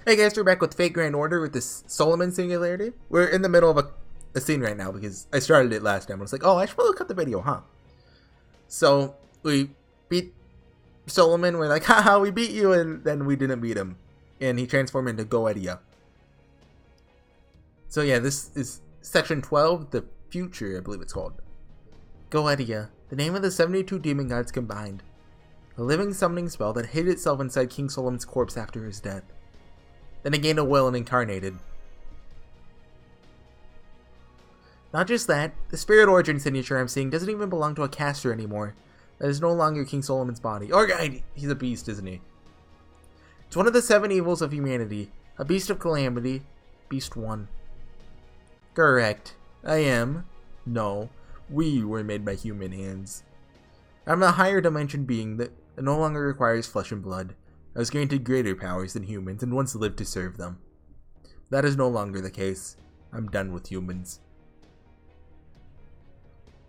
Hey guys, we're back with Fate Grand Order with this Solomon singularity. We're in the middle of a scene right now because I started it last time. I was like, oh, I should probably cut the video, huh? So we beat Solomon. We're like, haha, we beat you, and then we didn't beat him. And he transformed into HorseyEatYou. So yeah, this is section 12, the future, I believe it's called. HorseyEatYou, the name of the 72 demon gods combined. A living summoning spell that hid itself inside King Solomon's corpse after his death. Then it gained a will and incarnated. Not just that, the spirit origin signature I'm seeing doesn't even belong to a caster anymore. That is no longer King Solomon's body. Or he's a beast, isn't he? It's one of the 7 evils of humanity. A beast of calamity. Beast 1. Correct. I am. No. We were made by human hands. I'm a higher dimension being that no longer requires flesh and blood. I was granted greater powers than humans and once lived to serve them. That is no longer the case. I'm done with humans.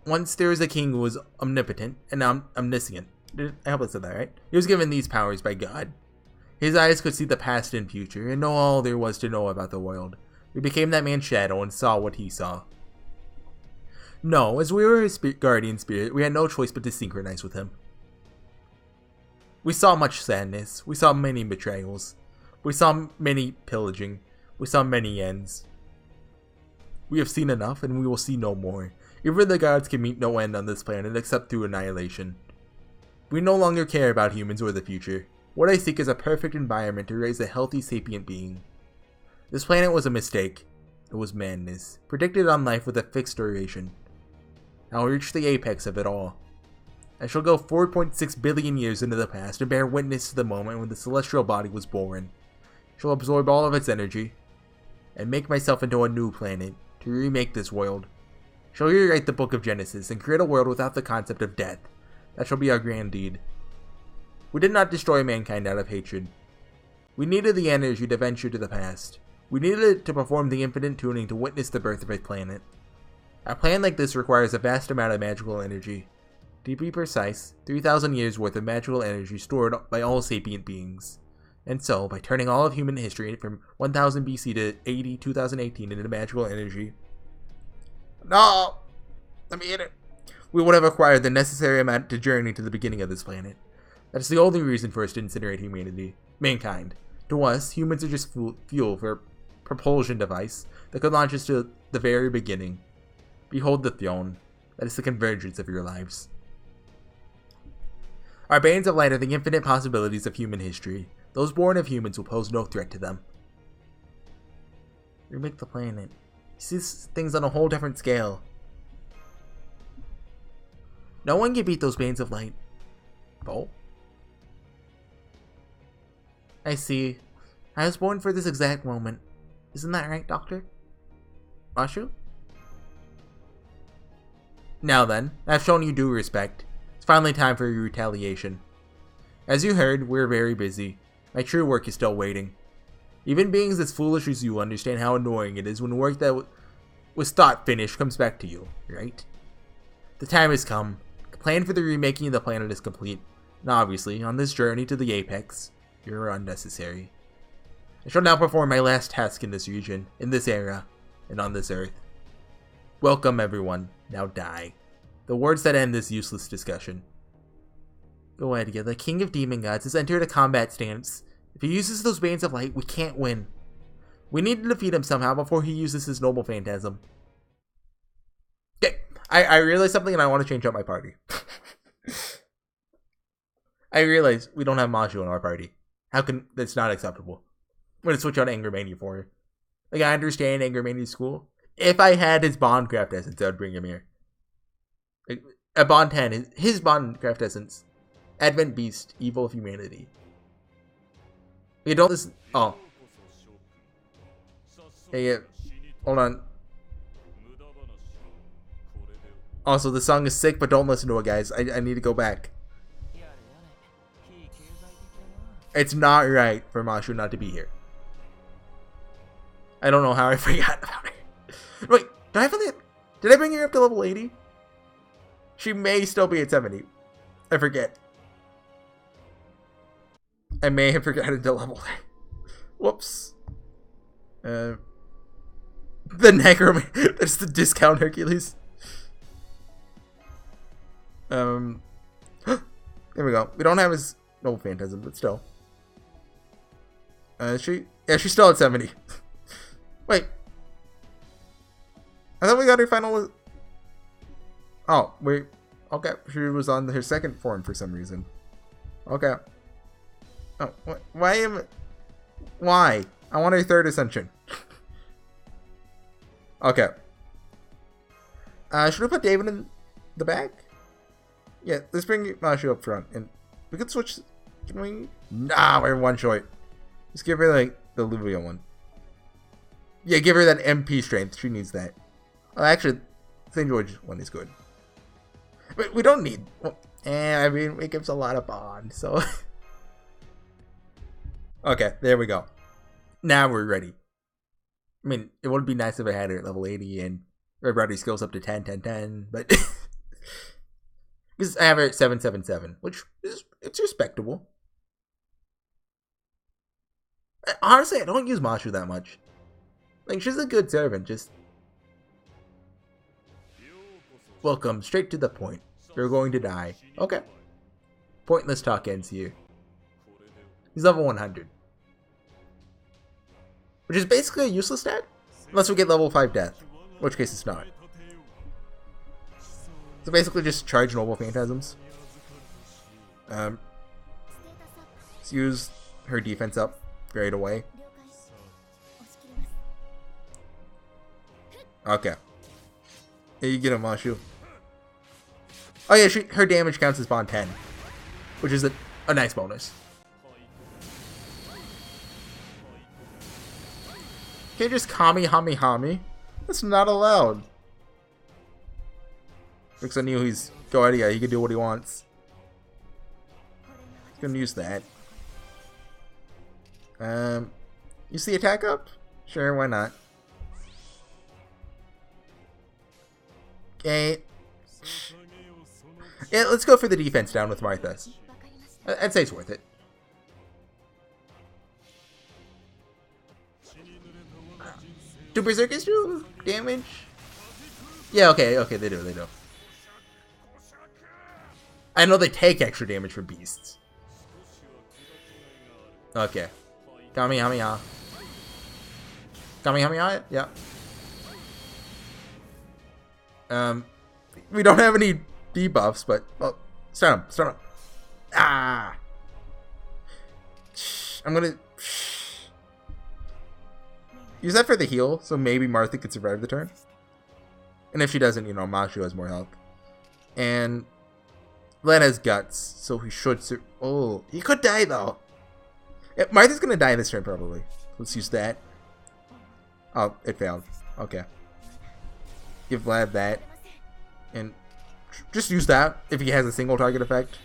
Once there was a king who was omnipotent and omniscient. I hope I said that right. He was given these powers by God. His eyes could see the past and future and know all there was to know about the world. We became that man's shadow and saw what he saw. No, as we were his guardian spirit, we had no choice but to synchronize with him. We saw much sadness. We saw many betrayals. We saw many pillaging. We saw many ends. We have seen enough, and we will see no more. Even the gods can meet no end on this planet except through annihilation. We no longer care about humans or the future. What I seek is a perfect environment to raise a healthy sapient being. This planet was a mistake. It was madness, predicted on life with a fixed duration. I'll reach the apex of it all. I shall go 4.6 billion years into the past and bear witness to the moment when the celestial body was born. I shall absorb all of its energy and make myself into a new planet to remake this world. I shall rewrite the book of Genesis and create a world without the concept of death. That shall be our grand deed. We did not destroy mankind out of hatred. We needed the energy to venture to the past. We needed it to perform the infinite tuning to witness the birth of a planet. A plan like this requires a vast amount of magical energy. To be precise, 3,000 years worth of magical energy stored by all sapient beings. And so, by turning all of human history from 1000 BC to 2018 into magical energy, no! Let me in it! We would have acquired the necessary amount to journey to the beginning of this planet. That's the only reason for us to incinerate mankind. To us, humans are just fuel for a propulsion device that could launch us to the very beginning. Behold the throne. That is the convergence of your lives. Our bands of light are the infinite possibilities of human history. Those born of humans will pose no threat to them. Remake the planet. You see things on a whole different scale. No one can beat those bands of light. Oh? I see. I was born for this exact moment. Isn't that right, Doctor? Mashu? Now then, I've shown you due respect. It's finally time for your retaliation. As you heard, we're very busy. My true work is still waiting. Even beings as foolish as you understand how annoying it is when work that was thought finished comes back to you, right? The time has come. The plan for the remaking of the planet is complete. And obviously, on this journey to the apex, you're unnecessary. I shall now perform my last task in this region, in this era, and on this earth. Welcome everyone. Now die. The words that end this useless discussion. HorseyEatYou, the king of demon gods, has entered a combat stance. If he uses those bands of light, we can't win. We need to defeat him somehow before he uses his noble phantasm. Okay, I realized something and I want to change up my party. I realize we don't have Maju in our party. How can that's not acceptable? I'm gonna switch out Anger Mania for her. Like, I understand Anger Mania's cool. If I had his Bondcraft essence, I would bring him here. Like, a Bond 10, his Bondcraft essence. Advent Beast, evil of humanity. You don't listen. Oh. Hey, hold on. Also, the song is sick, but don't listen to it, guys. I need to go back. It's not right for Mashu not to be here. I don't know how I forgot about her. Wait, did I bring her up to level 80? She may still be at 70. I forget. I may have forgotten to level her. Whoops. The necromancer. That's the discount Hercules. There we go. We don't have his noble phantasm, but still. She's still at 70. Wait. I thought we got her final. Oh, wait. Okay, she was on her second form for some reason. Okay. Oh, why? I want her third ascension. Okay. Should we put David in the back? Yeah, let's bring Mashu up front, and we could switch. Can we? Nah, we're one short. Just give her like the Luvia one. Yeah, give her that MP strength. She needs that. Oh, actually, St. George one is good. But we don't need. Well, I mean, it gives a lot of bond, so. Okay, there we go. Now we're ready. I mean, it would be nice if I had her at level 80 and Red Body skills up to 10, 10, 10, but. Because I have her at 777, which is it's respectable. Honestly, I don't use Mashu that much. Like, she's a good servant, just... Welcome, straight to the point. You're going to die. Okay. Pointless talk ends here. He's level 100. Which is basically a useless stat. Unless we get level 5 death. In which case it's not. So basically just charge noble phantasms. Let's use her defense up right away. Okay. Here you get a Mashu. Oh yeah, her damage counts as bond 10. Which is a nice bonus. Can't just Kamehame. That's not allowed. Because I knew he's Guardia, he can do what he wants. Gonna use that. You see attack up? Sure, why not? Okay. Yeah, let's go for the defense down with Martha. I'd say it's worth it. Do Berserkers do damage? Yeah, okay, they do. I know they take extra damage from beasts. Okay. Kamehameha. Kamehameha? Yeah. We don't have any debuffs, but... Well, stun him. Ah! I'm gonna... Use that for the heal, so maybe Martha could survive the turn. And if she doesn't, you know, Mashu has more health. And... Vlad has guts, so he should... Oh, he could die, though. Yeah, Martha's gonna die this turn, probably. Let's use that. Oh, it failed. Okay. Give Vlad that. And just use that if he has a single target effect.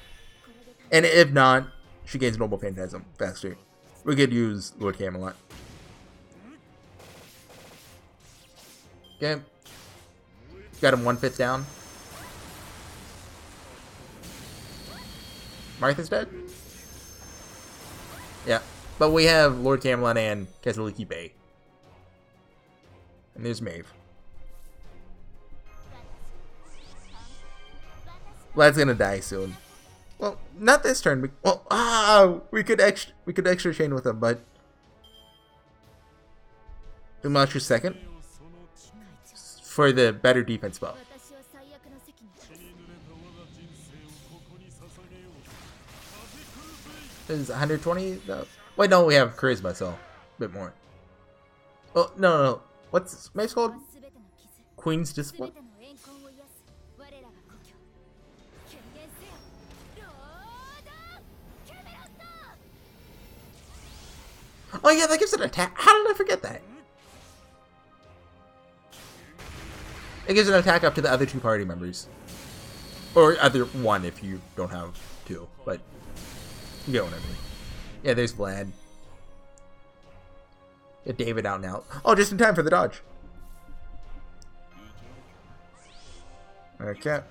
And if not, she gains Noble Phantasm faster. We could use Lord Camelot. Okay. Got him 1/5 down. Martha's dead? Yeah. But we have Lord Camelot and Kazaliki Bay. And there's Maeve. Vlad's gonna die soon. Well, not this turn. We could extra chain with him, but Umachu's second for the better defense buff. Is 120? No. Wait, no, we have charisma, so a bit more. Oh no. What's this mate's called? Queen's Discipline. Oh yeah, that gives it an attack. How did I forget that? It gives an attack up to the other two party members. Or other one if you don't have two. But you get what I mean. Yeah, there's Vlad. Get David out and out. Oh, just in time for the dodge. Okay.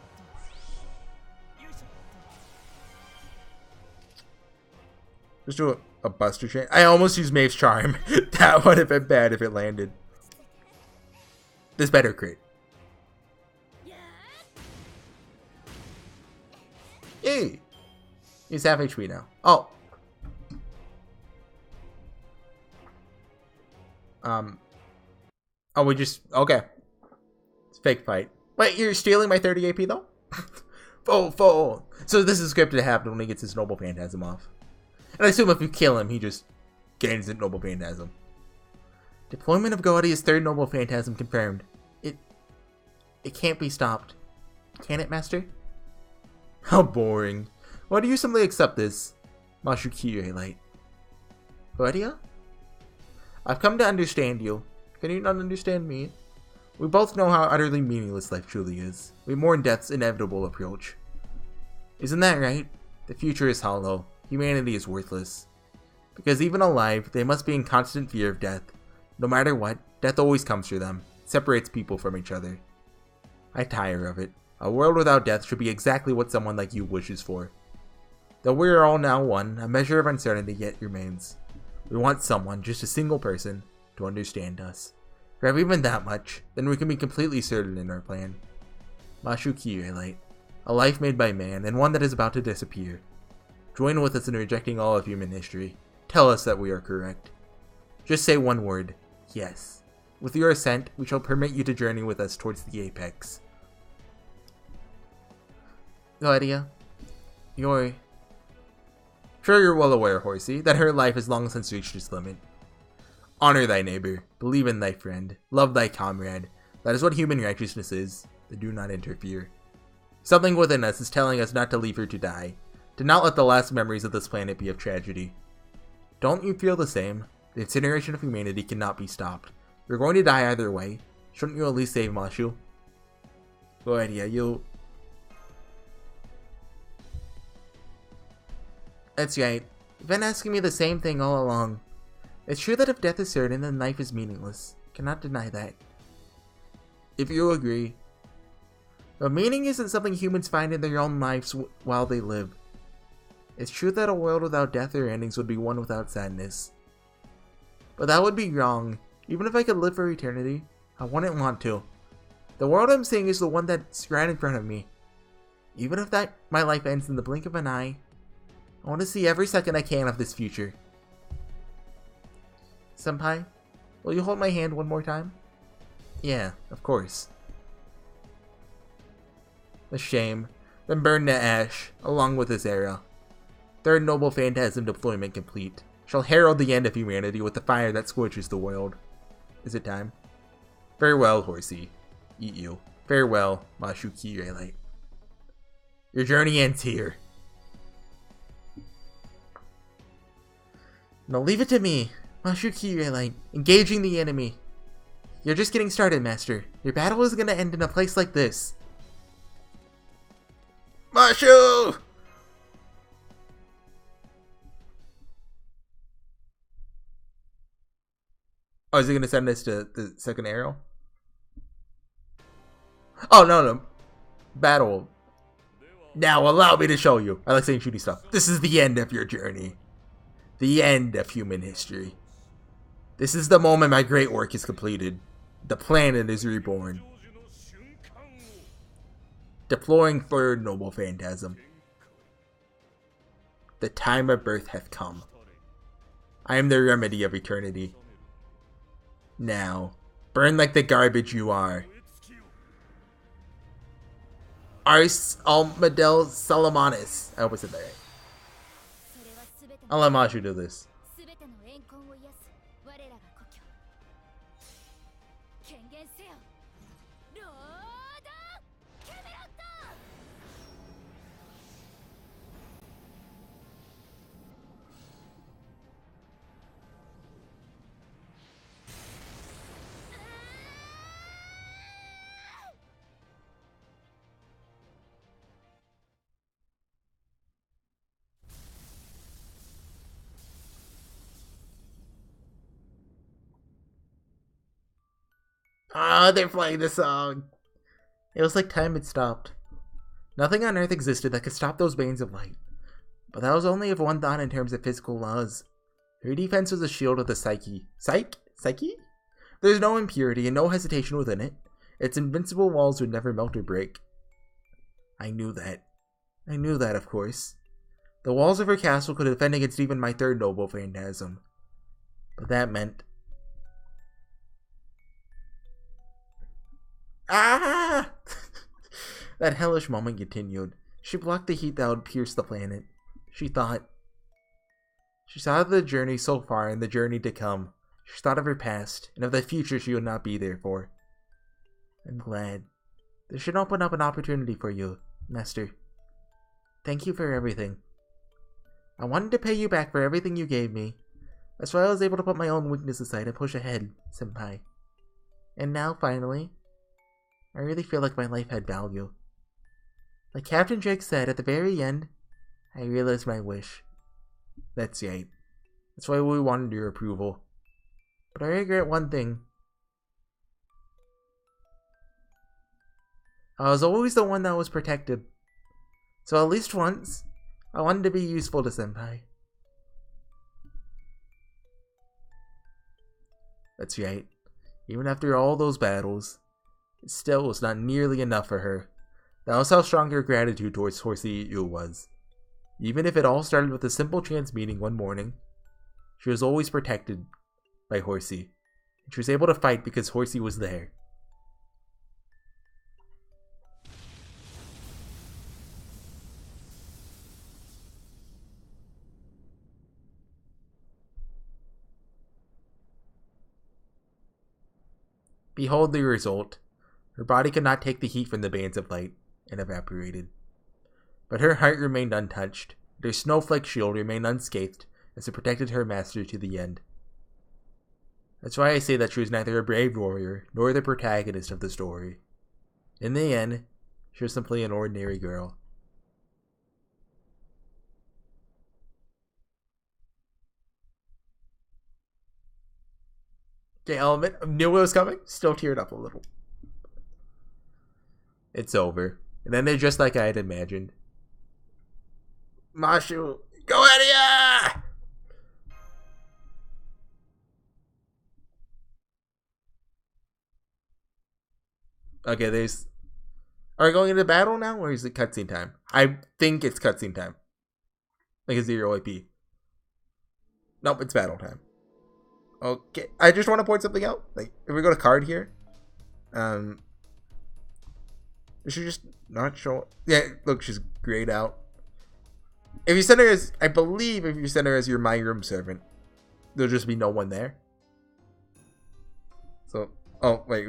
Just do a Buster Chain. I almost used Maeve's Charm. That would have been bad if it landed. This better crit. Yay! He's half HP now. Oh. Oh, we just... Okay. It's fake fight. Wait, you're stealing my 30 AP though? Full. So this is scripted to happen when he gets his Noble Phantasm off. And I assume if you kill him, he just gains the Noble Phantasm. Deployment of Gaudia's third Noble Phantasm confirmed. It can't be stopped. Can it, Master? How boring. Why do you simply accept this? Mashukiyo Light. Gaudia? I've come to understand you. Can you not understand me? We both know how utterly meaningless life truly is. We mourn death's inevitable approach. Isn't that right? The future is hollow. Humanity is worthless. Because even alive, they must be in constant fear of death. No matter what, death always comes for them. It separates people from each other. I tire of it. A world without death should be exactly what someone like you wishes for. Though we are all now one, a measure of uncertainty yet remains. We want someone, just a single person, to understand us. Grab even that much, then we can be completely certain in our plan. Mashukiyo Light. A life made by man, and one that is about to disappear. Join with us in rejecting all of human history. Tell us that we are correct. Just say one word. Yes. With your assent, we shall permit you to journey with us towards the apex. Gaudia, sure you're well aware, Horsey, that her life has long since reached its limit. Honor thy neighbor, believe in thy friend, love thy comrade. That is what human righteousness is. They do not interfere. Something within us is telling us not to leave her to die, to not let the last memories of this planet be of tragedy. Don't you feel the same? The incineration of humanity cannot be stopped. You're going to die either way. Shouldn't you at least save Mashu? HorseyEatYou. That's right. You've been asking me the same thing all along. It's true that if death is certain, then life is meaningless. Cannot deny that. If you agree. But meaning isn't something humans find in their own lives while they live. It's true that a world without death or endings would be one without sadness. But that would be wrong. Even if I could live for eternity, I wouldn't want to. The world I'm seeing is the one that's right in front of me. Even if my life ends in the blink of an eye, I want to see every second I can of this future. Senpai, will you hold my hand one more time? Yeah, of course. A shame. Then burn to ash, along with this era. Third Noble Phantasm deployment complete. Shall herald the end of humanity with the fire that scorches the world. Is it time? Farewell, HorseyEatYou. Farewell, Mashukiyo Light. Your journey ends here. Now leave it to me, Mashukiyo Light, engaging the enemy. You're just getting started, Master. Your battle is gonna end in a place like this. Mashu! Oh, is he gonna send us to the second arrow? Oh, no. Battle. Now allow me to show you. I like saying shooty stuff. This is the end of your journey. The end of human history. This is the moment my great work is completed. The planet is reborn. Deploying third Noble Phantasm. The time of birth hath come. I am the remedy of eternity. Now, burn like the garbage you are. Ars Almadel Salamanis. I hope I said that right. I'll let Mashu do this. Ah, they're playing the song. It was like time had stopped. Nothing on Earth existed that could stop those beams of light. But that was only if one thought in terms of physical laws. Her defense was a shield with a psyche. Psyche? There's no impurity and no hesitation within it. Its invincible walls would never melt or break. I knew that. I knew that, of course. The walls of her castle could defend against even my third noble phantasm. But that meant... Ah! That hellish moment continued. She blocked the heat that would pierce the planet. She thought... She saw the journey so far and the journey to come. She thought of her past, and of the future she would not be there for. I'm glad. This should open up an opportunity for you, Master. Thank you for everything. I wanted to pay you back for everything you gave me. That's why I was able to put my own weakness aside and push ahead, Senpai. And now, finally, I really feel like my life had value. Like Captain Drake said at the very end, I realized my wish. That's right. That's why we wanted your approval. But I regret one thing. I was always the one that was protected. So at least once, I wanted to be useful to Senpai. That's right. Even after all those battles, it still was not nearly enough for her. That was how strong her gratitude towards HorseyEatYou was. Even if it all started with a simple chance meeting one morning, she was always protected by Horsey. And she was able to fight because Horsey was there. Behold the result. Her body could not take the heat from the bands of light, and evaporated. But her heart remained untouched, and her snowflake shield remained unscathed as it protected her master to the end. That's why I say that she was neither a brave warrior nor the protagonist of the story. In the end, she was simply an ordinary girl. Okay, element. I knew it was coming. Still teared up a little. It's over. And then they're just like I had imagined. Mashu, go out of here! Okay, there's... Are we going into battle now, or is it cutscene time? I think it's cutscene time. Like a 0 IP. Nope, it's battle time. Okay, I just want to point something out. Like, if we go to card here, it should just not show. Yeah, look, she's grayed out. If you send her as, I believe, if you send her as your my room servant, there'll just be no one there. So, oh wait,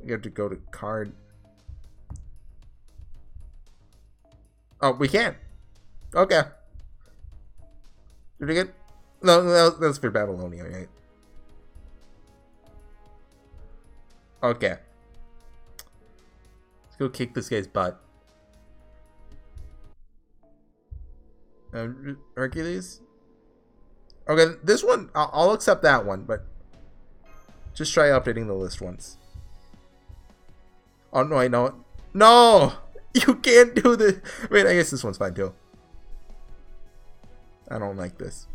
we have to go to card. Oh, we can. Okay. Did we get? No, that's for Babylonia, right? Okay. Let's go kick this guy's butt. Hercules? Okay, this one, I'll accept that one, but just try updating the list once. Oh, no, I know it. No! You can't do this! Wait, I guess this one's fine, too. I don't like this.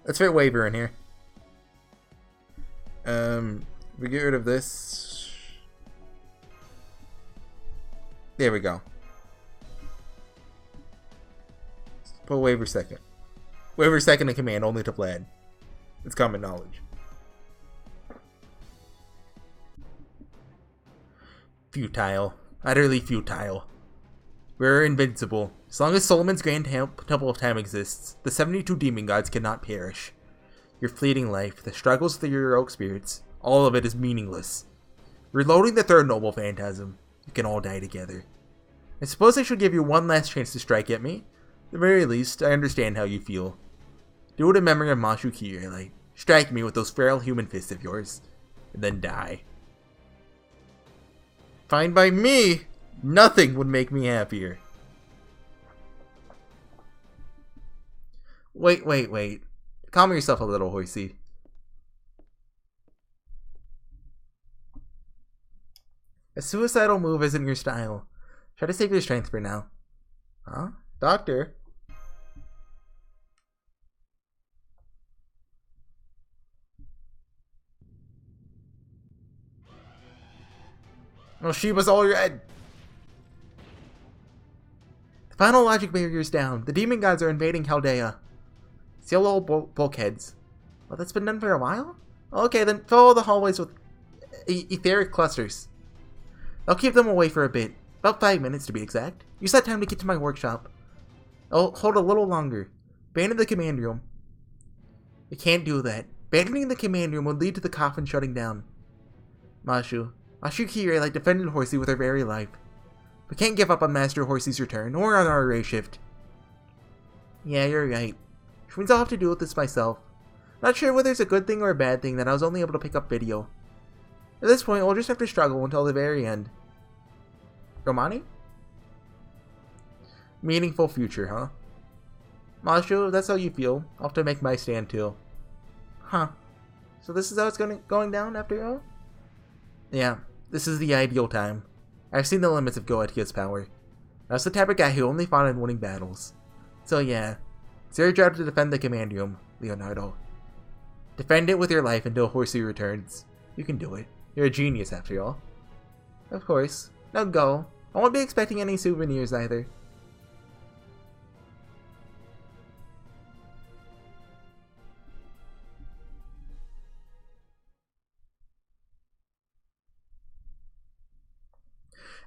Let's fit Waver in here. We get rid of this. There we go. Let's put Waver second. Waver second in command, only to Vlad. It's common knowledge. Futile. Utterly futile. We're invincible. As long as Solomon's Grand Temple of Time exists, the 72 demon gods cannot perish. Your fleeting life, the struggles of your heroic spirits, all of it is meaningless. Reloading the third noble phantasm, you can all die together. I suppose I should give you one last chance to strike at me. At the very least, I understand how you feel. Do it in memory of Mashu Kirei. Strike me with those feral human fists of yours, and then die. Fine by me! Nothing would make me happier. Wait. Calm yourself a little, Horsey. A suicidal move isn't your style. Try to save your strength for now. Huh? Doctor? Oh, Sheba's all red. The final logic barrier is down. The demon gods are invading Chaldea. Seal old bulkheads. Well, that's been done for a while? Okay, then fill the hallways with etheric clusters. I'll keep them away for a bit. About 5 minutes to be exact. Use that time to get to my workshop. I'll hold a little longer. Abandon the command room. You can't do that. Abandoning the command room would lead to the coffin shutting down. Mashu Kirei defended Horsey with her very life. We can't give up on Master Horsey's return, or on our array shift. Yeah, you're right. Which means I'll have to deal with this myself. Not sure whether it's a good thing or a bad thing that I was only able to pick up video. At this point, we'll just have to struggle until the very end. Romani? Meaningful future, huh? Mashu, that's how you feel. I'll have to make my stand too. Huh. So this is how it's going down after all? Yeah, this is the ideal time. I've seen the limits of Goetia's power. I was the type of guy who only fought in winning battles. So yeah, it's your job to defend the command room, Leonardo. Defend it with your life until Horsey returns. You can do it. You're a genius after all. Of course. Now go. I won't be expecting any souvenirs either.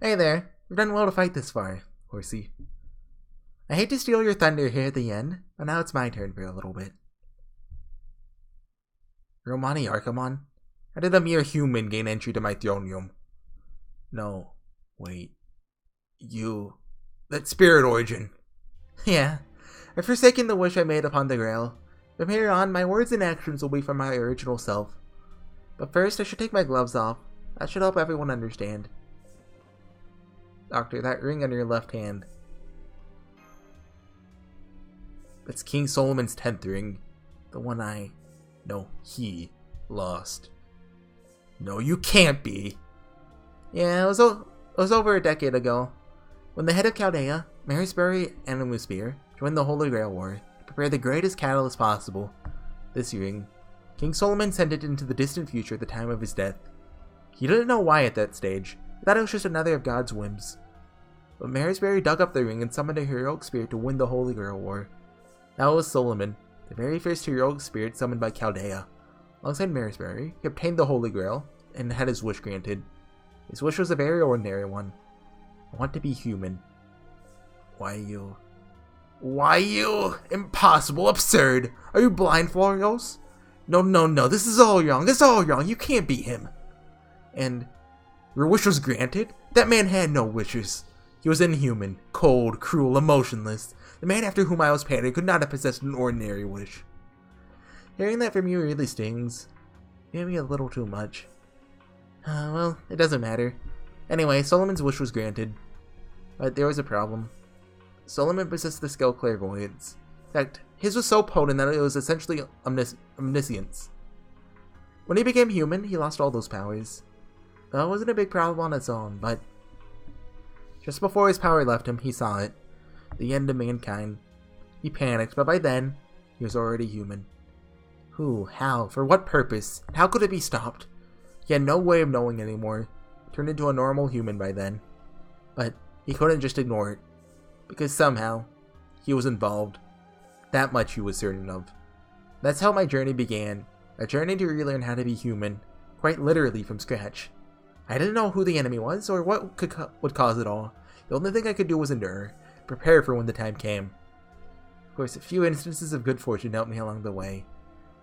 Hey there. You've done well to fight this far, Horsey. I hate to steal your thunder here at the end, but now it's my turn for a little bit. Romani Archimon? How did a mere human gain entry to my throne room? No. Wait. You. That spirit origin. Yeah. I've forsaken the wish I made upon the Grail. From here on, my words and actions will be from my original self. But first, I should take my gloves off. That should help everyone understand. Doctor, that ring on your left hand. It's King Solomon's 10th ring. The one he lost. No, you can't be. Yeah, it was over a decade ago. When the head of Chaldea, Marisbury and Amuspear, joined the Holy Grail War to prepare the greatest catalyst possible. This ring, King Solomon sent it into the distant future at the time of his death. He didn't know why at that stage. He thought it was just another of God's whims. But Marisbury dug up the ring and summoned a heroic spirit to win the Holy Grail War. That was Solomon, the very first heroic spirit summoned by Chaldea. Alongside Marisbury, he obtained the Holy Grail and had his wish granted. His wish was a very ordinary one. I want to be human. Why you? Why you? Impossible, absurd. Are you blind, Florios? No, this is all wrong. This is all wrong. You can't be him. And your wish was granted? That man had no wishes. He was inhuman, cold, cruel, emotionless. The man after whom I was patterned could not have possessed an ordinary wish. Hearing that from you really stings. Maybe a little too much. Well, it doesn't matter. Anyway, Solomon's wish was granted. But there was a problem. Solomon possessed the skill clairvoyance. In fact, his was so potent that it was essentially omniscience. When he became human, he lost all those powers. That wasn't a big problem on its own, but just before his power left him, he saw it. The end of mankind. He panicked, but by then, he was already human. Who? How? For what purpose? How could it be stopped? He had no way of knowing anymore. He turned into a normal human by then. But he couldn't just ignore it. Because somehow, he was involved. That much he was certain of. That's how my journey began. A journey to relearn how to be human. Quite literally from scratch. I didn't know who the enemy was, or what would cause it all. The only thing I could do was endure. Prepare for when the time came. Of course, a few instances of good fortune helped me along the way.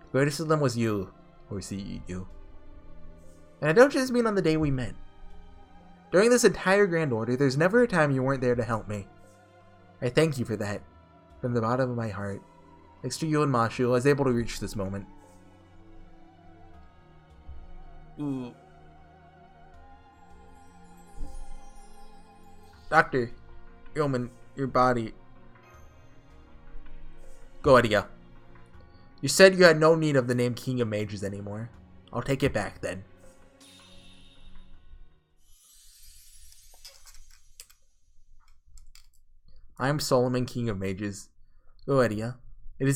The greatest of them was you, HorseyEatYou. And I don't just mean on the day we met. During this entire Grand Order, there's never a time you weren't there to help me. I thank you for that, from the bottom of my heart. Thanks to you and Mashu, I was able to reach this moment. Ooh. Doctor, Yeoman, your body. Goetia. You said you had no need of the name King of Mages anymore. I'll take it back then. I am Solomon, King of Mages. Goetia, it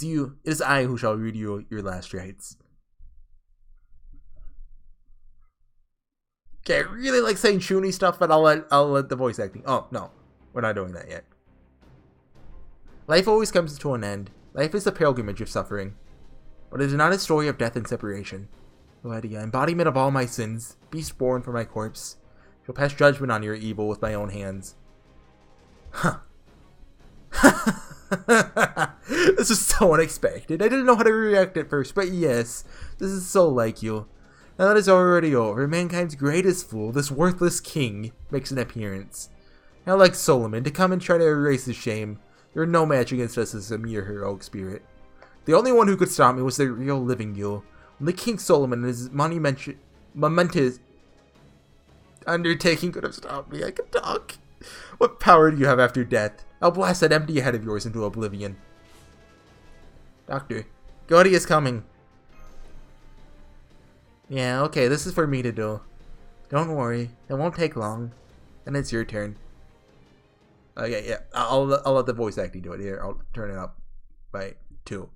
is I who shall read you your last rites. Okay, I really like saying Shuni stuff, but I'll let the voice acting. Oh, no. We're not doing that yet. Life always comes to an end. Life is a pilgrimage of suffering. But it is not a story of death and separation. Goetia, embodiment of all my sins, beast born for my corpse, shall pass judgment on your evil with my own hands. Huh. This is so unexpected. I didn't know how to react at first, but yes, this is so like you. Now that it's already over, mankind's greatest fool, this worthless king, makes an appearance. Now like Solomon, to come and try to erase his shame, you're no match against us as a mere heroic spirit. The only one who could stop me was the real living you. Only King Solomon and his momentous undertaking could have stopped me. I can talk. What power do you have after death? I'll blast that empty head of yours into oblivion. Doctor, Goetia is coming. Yeah, okay, this is for me to do. Don't worry, it won't take long. Then it's your turn. Okay, yeah, I'll let the voice acting do it. Here, I'll turn it up by 2.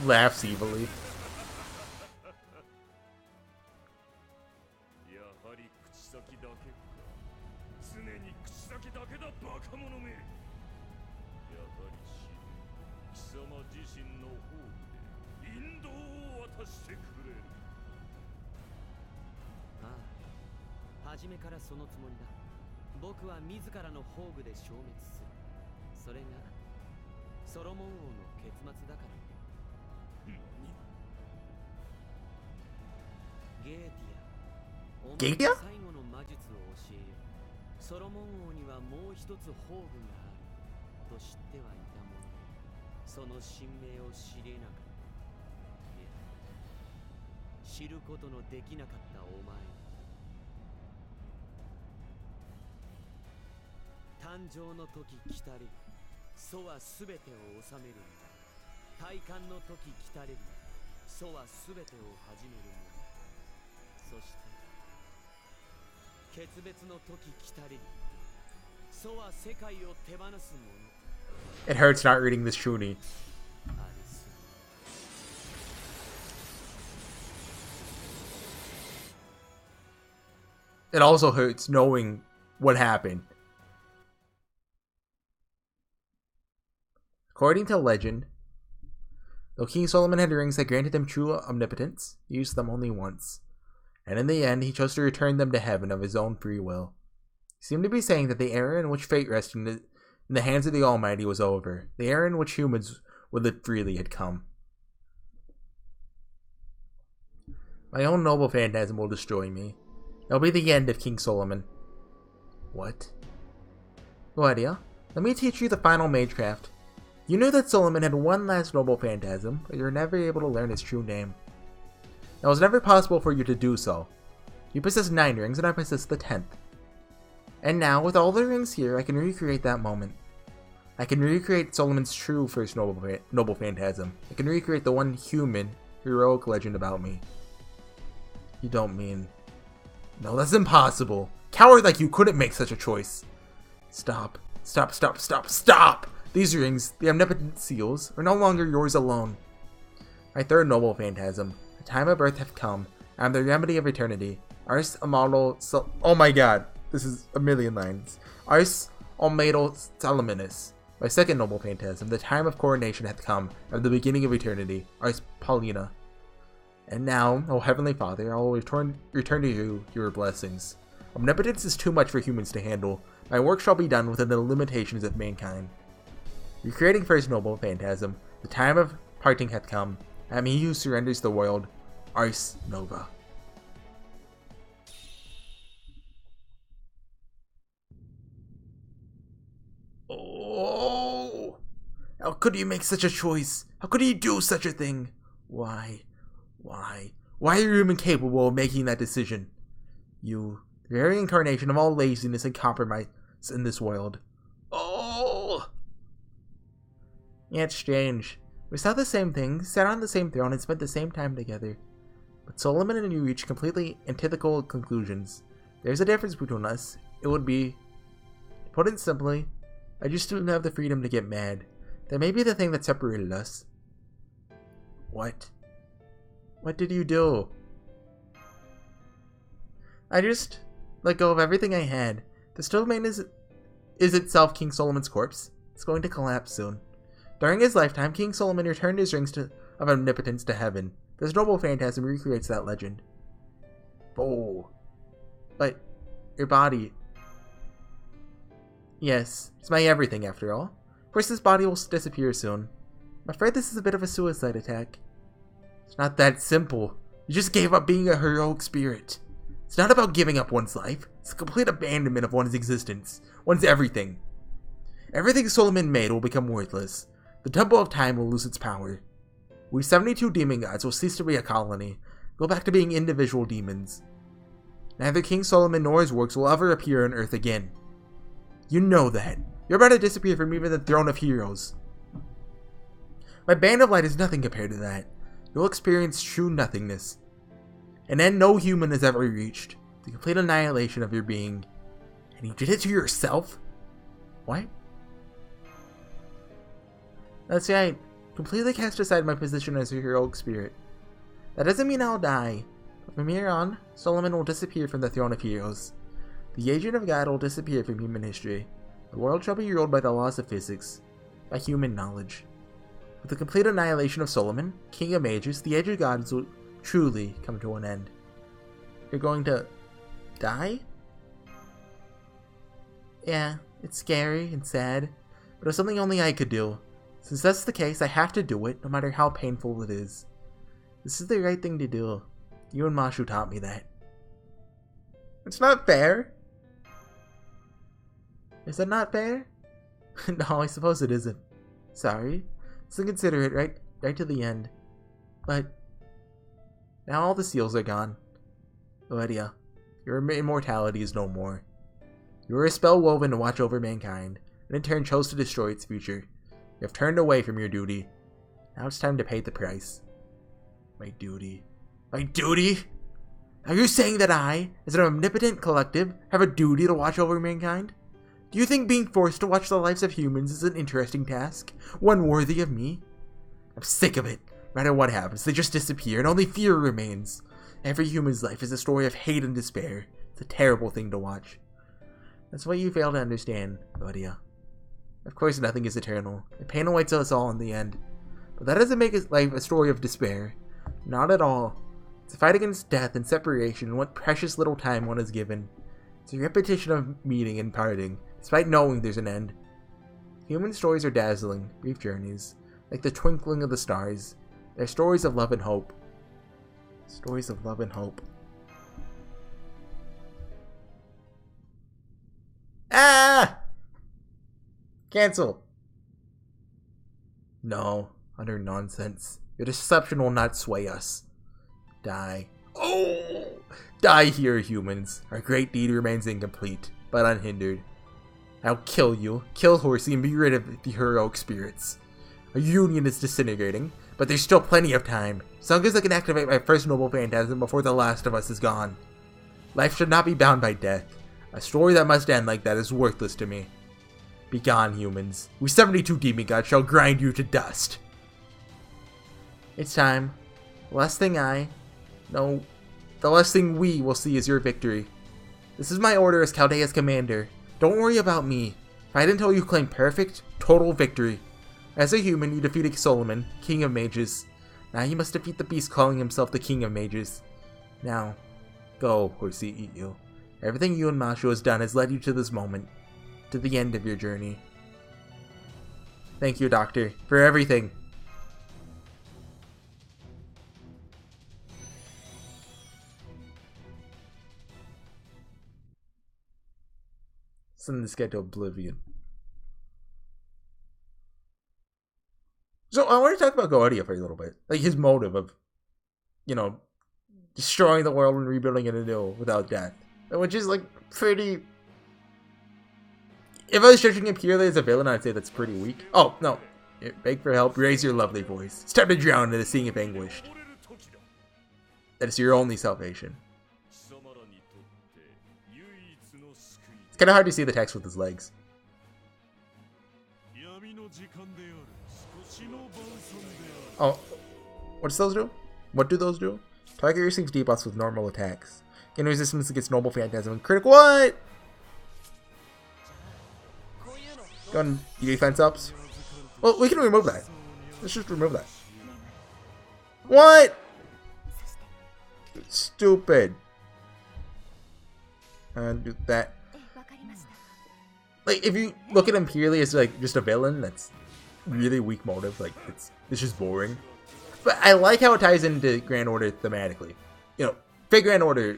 Laughs evilly. Goetia? It hurts not reading this Shuni. It also hurts knowing what happened. According to legend, though King Solomon had rings that granted him true omnipotence, he used them only once. And in the end, he chose to return them to heaven of his own free will. He seemed to be saying that the era in which fate rested in the hands of the Almighty was over. The era in which humans would live freely had come. My own noble phantasm will destroy me. It'll be the end of King Solomon. What? Goetia, let me teach you the final magecraft. You knew that Solomon had one last noble phantasm, but you were never able to learn his true name. It was never possible for you to do so. You possess 9 rings, and I possess the 10th. And now, with all the rings here, I can recreate that moment. I can recreate Solomon's true first noble phantasm. I can recreate the one human, heroic legend about me. You don't mean... No, that's impossible. Coward like you couldn't make such a choice. Stop. Stop, stop, stop, stop! These rings, the omnipotent seals, are no longer yours alone. My third noble phantasm, the time of birth hath come. I am the remedy of eternity. Ars Amado oh my god, this is a million lines. Ars Almedo Salomonis. My second noble phantasm, the time of coronation hath come. I am the beginning of eternity. Ars Paulina. And now, O Heavenly Father, I will return to you your blessings. Omnipotence is too much for humans to handle. My work shall be done within the limitations of mankind. Recreating first noble phantasm, the time of parting hath come. and he who surrenders the world, Ars Nova. Oh! How could you make such a choice? How could you do such a thing? Why? Why? Why are you even capable of making that decision? You, the very incarnation of all laziness and compromise in this world. Oh! Yeah, it's strange. We saw the same thing, sat on the same throne, and spent the same time together. But Solomon and you reached completely antithetical conclusions. There's a difference between us. It would be, to put it simply, I just didn't have the freedom to get mad. That may be the thing that separated us. What? What did you do? I just let go of everything I had. The still remain is itself King Solomon's corpse. It's going to collapse soon. During his lifetime, King Solomon returned his rings of omnipotence to heaven. This noble phantasm recreates that legend. Oh. But your body. Yes, it's my everything after all. Of course this body will disappear soon. I'm afraid this is a bit of a suicide attack. It's not that simple. You just gave up being a heroic spirit. It's not about giving up one's life. It's a complete abandonment of one's existence. One's everything. Everything Solomon made will become worthless. The Temple of Time will lose its power. We 72 demon gods will cease to be a colony, go back to being individual demons. Neither King Solomon nor his works will ever appear on Earth again. You know that. You're about to disappear from even the throne of heroes. My band of light is nothing compared to that. You'll experience true nothingness. An end no human has ever reached. The complete annihilation of your being. And you did it to yourself? What? That's right. Completely cast aside my position as a heroic spirit. That doesn't mean I'll die. But from here on, Solomon will disappear from the throne of heroes. The agent of God will disappear from human history. The world shall be ruled by the laws of physics, by human knowledge. With the complete annihilation of Solomon, King of Ages, the age of gods will truly come to an end. You're going to die? Yeah, it's scary and sad, but it's something only I could do. Since that's the case, I have to do it, no matter how painful it is. This is the right thing to do. You and Mashu taught me that. It's not fair. Is that not fair? No, I suppose it isn't. Sorry. So consider it right to the end. But now all the seals are gone. Oedia, your immortality is no more. You were a spell woven to watch over mankind, and in turn chose to destroy its future. You have turned away from your duty. Now it's time to pay the price. My duty. My duty? Are you saying that I, as an omnipotent collective, have a duty to watch over mankind? Do you think being forced to watch the lives of humans is an interesting task? One worthy of me? I'm sick of it. No matter what happens, they just disappear and only fear remains. Every human's life is a story of hate and despair. It's a terrible thing to watch. That's what you fail to understand, Oedia. Of course nothing is eternal, and pain awaits us all in the end. But that doesn't make life a story of despair. Not at all. It's a fight against death and separation and what precious little time one is given. It's a repetition of meeting and parting, despite knowing there's an end. Human stories are dazzling, brief journeys, like the twinkling of the stars. They're stories of love and hope. Stories of love and hope. Ah! Cancel. No, utter nonsense. Your deception will not sway us. Die. Oh! Die here, humans. Our great deed remains incomplete, but unhindered. I'll kill you, kill Horsey, and be rid of the heroic spirits. Our union is disintegrating, but there's still plenty of time. As long as I can activate my first noble phantasm before the last of us is gone. Life should not be bound by death. A story that must end like that is worthless to me. Begone, humans. We 72 demon gods shall grind you to dust. It's time. The last thing the last thing we will see is your victory. This is my order as Chaldea's commander. Don't worry about me. Fight until you claim perfect, total victory. As a human, you defeated Solomon, King of Mages. Now you must defeat the beast calling himself the King of Mages. Now, go, HorseyEatYou. Everything you and Mashu has done has led you to this moment. To the end of your journey. Thank you, Doctor, for everything. Send this guy to oblivion. So I want to talk about Goetia for a little bit. Like his motive of, you know, destroying the world and rebuilding it anew without death. Which is like pretty... If I was judging him purely as a villain, I'd say that's pretty weak. Oh, no. Beg for help, raise your lovely voice. It's time to drown in the sea of anguish. That is your only salvation. It's kind of hard to see the text with his legs. Oh, what does those do? What do those do? Target receives debuffs with normal attacks. Gain resistance against Noble Phantasm and critical. What? Go on, defense ups. Well, we can remove that. Let's just remove that. What? Stupid. And do that. Like, if you look at him purely as like just a villain, that's really weak motive. Like, it's just boring. But I like how it ties into Grand Order thematically. You know, Fate Grand Order.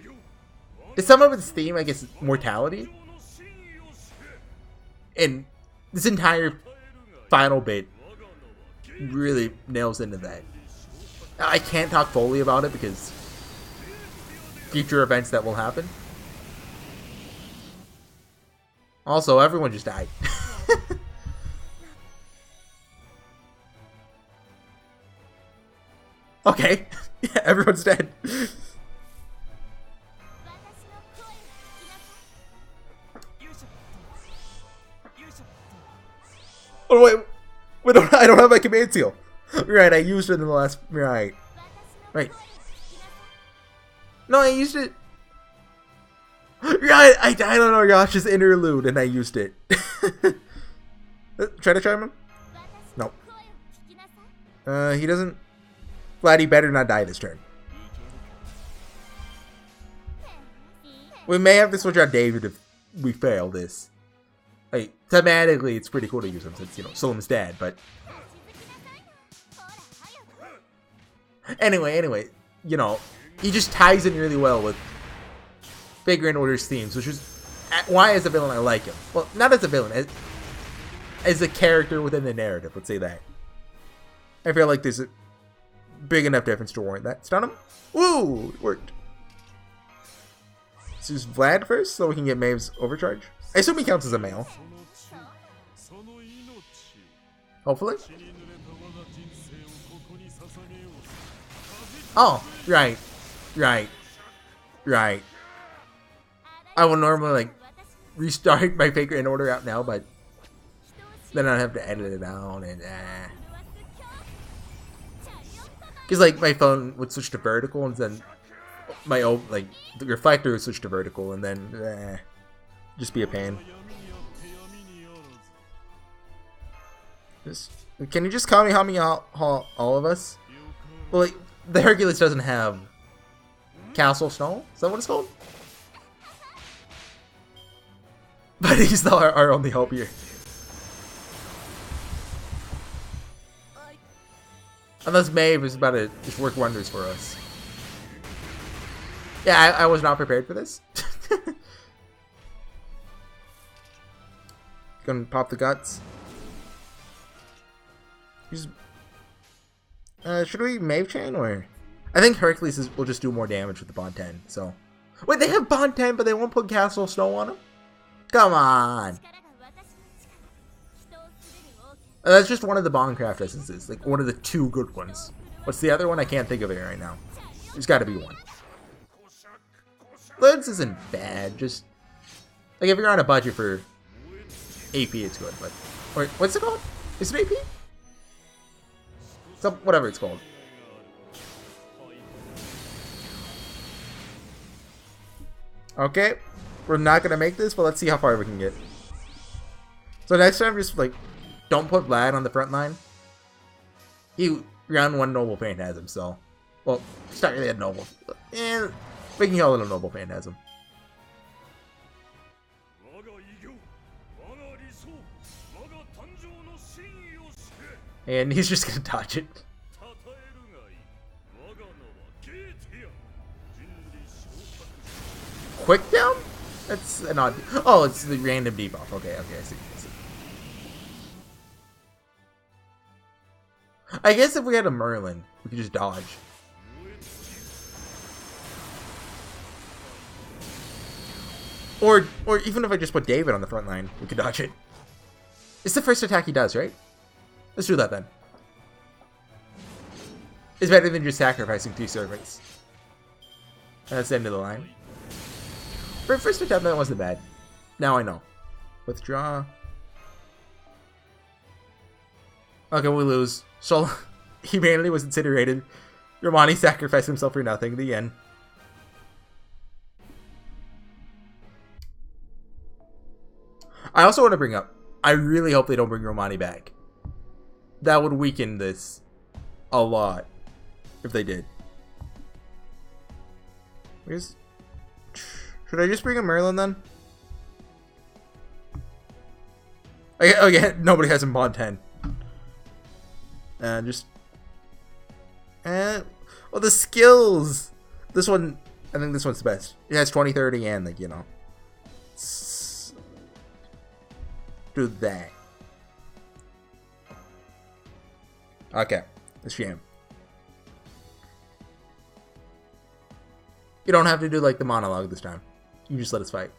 Some of its theme, I guess, is mortality. And this entire final bit really nails into that. I can't talk fully about it because future events that will happen. Also, everyone just died. Okay. Yeah, everyone's dead. Oh wait, I don't have my command seal. Right, I used it in the last. Right. No, I used it. Right, I died on Oryash's interlude and I used it. Try to charm him? No. He doesn't. Glad he better not die this turn. We may have to switch out David if we fail this. Like, thematically, it's pretty cool to use him since, you know, Sulem's dead, but... Anyway, you know, he just ties in really well with Fate Grand Order's themes, which is why as a villain I like him. Well, not as a villain, as a character within the narrative, let's say that. I feel like there's a big enough difference to warrant that. Stun him? Woo! It worked. Let's use Vlad first so we can get Maeve's overcharge. I assume he counts as a male. Hopefully. Oh, right. I will normally, like, restart my Fate Grand Order out now, but then I'd have to edit it out and, Because, like, my phone would switch to vertical and then my old, like, the reflector would switch to vertical and then, just be a pain. Can you just Kamehameha all of us? Well, like, the Hercules doesn't have Castle Snow? Is that what it's called? But he's not our only hope here. Unless Maeve is about to just work wonders for us. Yeah, I was not prepared for this. Gonna pop the guts. Should we Maeve Chain or? I think Hercules will just do more damage with the Bond 10. So, wait, they have Bond 10, but they won't put Castle Snow on him. Come on. That's just one of the Bondcraft essences, like one of the two good ones. What's the other one? I can't think of it right now. There's got to be one. Lens isn't bad. Just like if you're on a budget for AP, it's good. But wait, what's it called? Is it AP? Whatever it's called. Okay, we're not gonna make this, but let's see how far we can get. So next time, just like don't put Vlad on the front line. He round one Noble Phantasm, so well, start really at Noble, and we can call it a Noble Phantasm. And he's just gonna dodge it. Quick down? That's an odd... Oh, it's the random debuff. Okay, I see. I guess if we had a Merlin, we could just dodge. Or even if I just put David on the front line, we could dodge it. It's the first attack he does, right? Let's do that then. It's better than just sacrificing 2 servants. That's the end of the line. For first attempt, that wasn't bad. Now I know. Withdraw. Okay, we lose. So, humanity was incinerated. Romani sacrificed himself for nothing. The end. I also want to bring up, I really hope they don't bring Romani back. That would weaken this a lot if they did. Should I just bring a Merlin then? Oh yeah, nobody has him mod 10. Well, the skills. This one, I think this one's the best. It has 20, 30, and like, you know. Do that. Okay, it's shame. You don't have to do like the monologue this time. You just let us fight.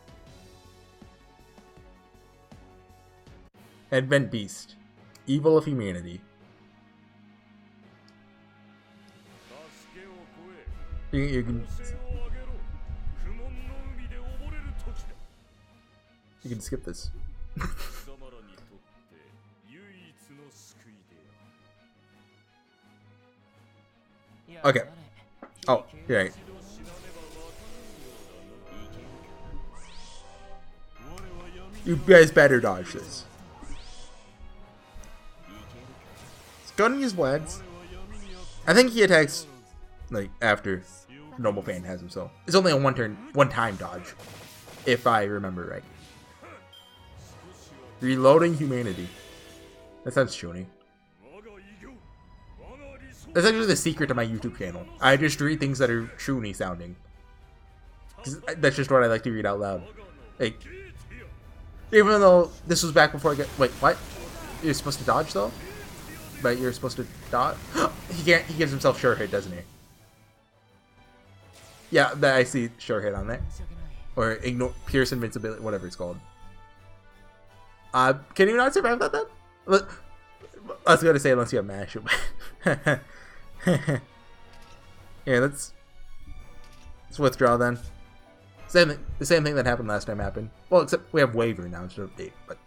Advent Beast. Evil of humanity. You can skip this. Okay. Oh, you're right. You guys better dodge this. Let's go and use Vlad's. I think he attacks like after normal Phantasm, so it's only a one time dodge, if I remember right. Reloading humanity. That sounds chuny. That's actually the secret to my YouTube channel. I just read things that are chuny sounding. That's just what I like to read out loud. Like, even though this was back before I get... Wait, what? You're supposed to dodge, though? But you're supposed to dodge? He can't... He gives himself sure hit, doesn't he? Yeah, I see sure hit on there. Or ignore... Pierce invincibility, whatever it's called. Can you not survive that, then? I was gonna say, unless you have mash. Yeah, let's withdraw, then. The same thing that happened last time happened. Well, except we have Waver now instead of 8, but...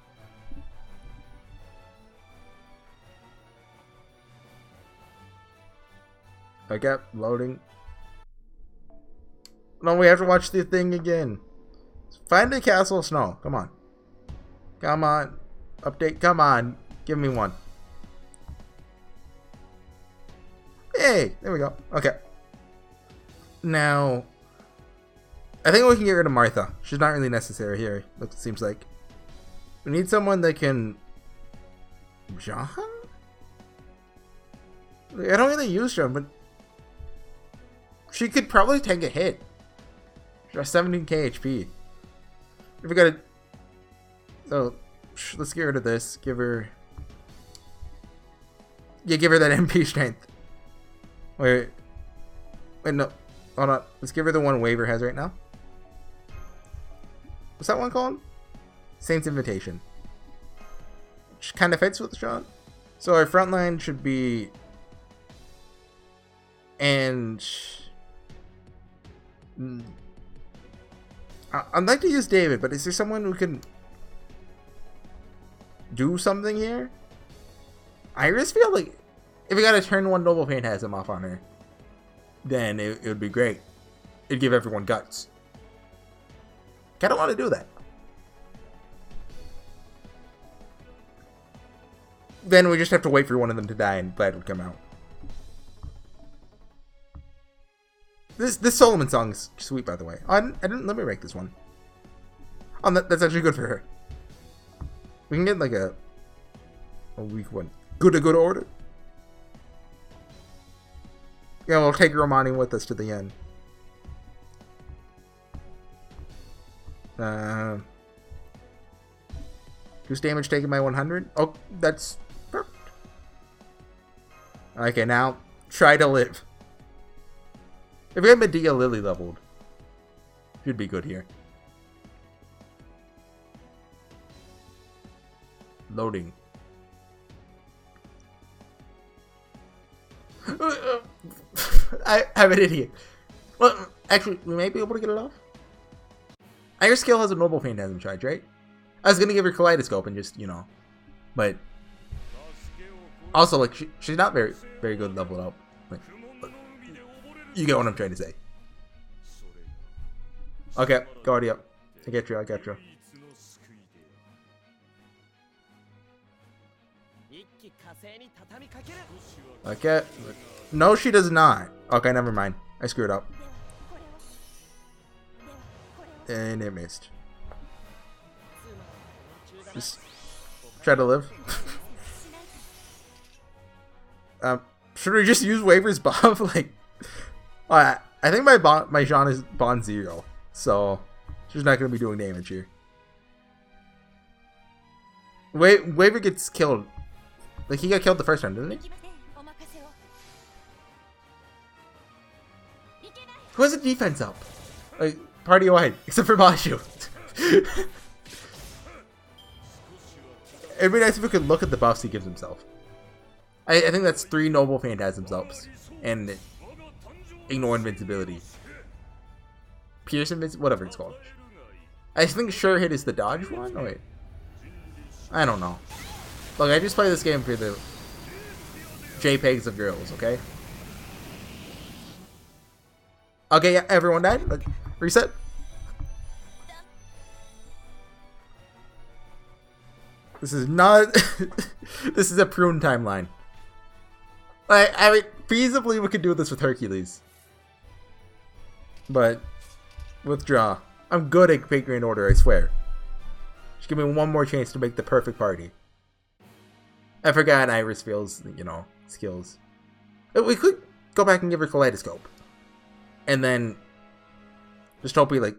Okay, loading. No, we have to watch the thing again. Find a castle of snow. Come on. Come on. Update. Come on. Give me one. Hey, there we go. Okay. Now... I think we can get rid of Martha. She's not really necessary here, it seems like. We need someone that can... John? I don't really use John, but... She could probably take a hit. She has 17k HP. If we gotta... So, let's get rid of this. Give her... Yeah, give her that MP strength. Wait, no. Hold on. Let's give her the one Waver has right now. What's that one called? Saint's Invitation. Which kind of fits with Sean. So our front line should be... And... I'd like to use David, but is there someone who can... do something here? I just feel like... If we gotta turn one Noble Phantasm off on her, then it would be great. It'd give everyone guts. I don't want to do that. Then we just have to wait for one of them to die and Vlad would come out. This Solomon song's sweet, by the way. I didn't let me rank this one. Oh, that's actually good for her. We can get like a weak one. Good order. Yeah, we'll take Romani with us to the end. Reduce damage taken by 100. Oh, that's perfect. Okay, now try to live. If we have Medea Lily leveled, should be good here. Loading. I'm an idiot. Well, actually, we might be able to get it off. Iris Scale has a Noble Phantasm charge, right? I was gonna give her Kaleidoscope and just, you know, but also like she's not very good leveled up. Like, you get what I'm trying to say. Okay, go already up. I get you. Okay. No, she does not. Okay, never mind. I screwed up. And it missed. Just try to live. Should we just use Waver's buff? Like, I think my Jean is bond 0, so she's not gonna be doing damage here. Waver gets killed. Like, he got killed the first time, didn't he? Who has a defense up? Like, party wide, except for Bashu. It'd be nice if we could look at the buffs he gives himself. I think that's 3 Noble Phantasms ups. And ignore invincibility. Pierce invincibility, whatever it's called. I think Sure Hit is the dodge one? Oh wait. I don't know. Look, I just play this game for the JPEGs of girls, okay? Okay, yeah, everyone died. Reset. This is not... This is a prune timeline. I mean, feasibly we could do this with Hercules. But, withdraw. I'm good at figuring order, I swear. Just give me one more chance to make the perfect party. I forgot Iris feels, you know, skills. We could go back and give her Kaleidoscope. And then just hope he, like,